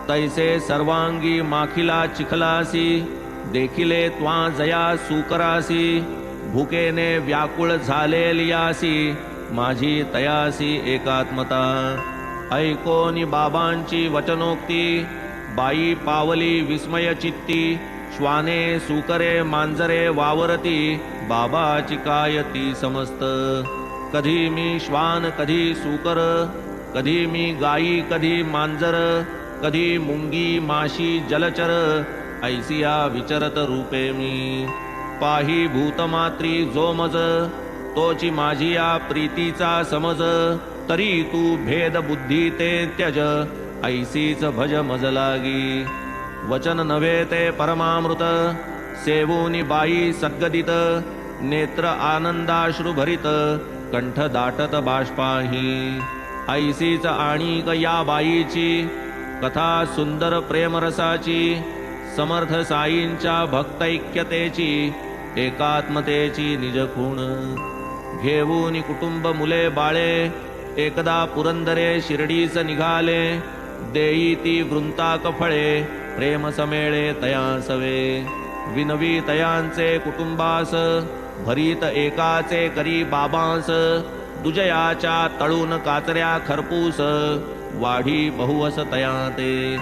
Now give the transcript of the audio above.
तैसे सर्वांगी माखिला चिखलासी, देखिले त्वा जया सुकरासी, भुकेने व्याकुळ झालेलियासी, माझी तयासी एकात्मता. ऐकोनी बाबांची वचनोक्ती, बाई पावली विस्मय चित्ती, श्वाने सुकरे मांजरे वावरती, बाबाची काय ती समस्त. कधी मी श्वान कधी सुकर, कधी मी गाई कधी मांजर, कधी मुंगी माशी जलचर, ऐसिया विचरत रूपे मी. पाही भूतमात्री जो मज, तोची माझी या प्रीतीचा समज, तरी तू भेद बुद्धी ते त्यज, ऐसीच भज मज लागी. वचन नव्हे ते परमामृत, सेवूनी बाई सद्गदित, नेत्र आनंदाश्रुभरित, कंठ दाटत बाष्पाही. ऐसीच आणिक या बाईची, कथा सुंदर प्रेमरसाची, समर्थ साईंच्या भक्तैक्यतेची, एकात्मतेची निजखूण. घेऊनी कुटुंब मुले बाळे, एकदा पुरंदरे शिर्डीस निघाले, देई ती वृंताक फळे, प्रेम समेळे तयांसवे. विनवी तयांचे कुटुंबास, भरीत एकाचे करी बाबांस, दुजयाच्या तळून काचऱ्या खरपूस, वाढी बहुवस तया ते.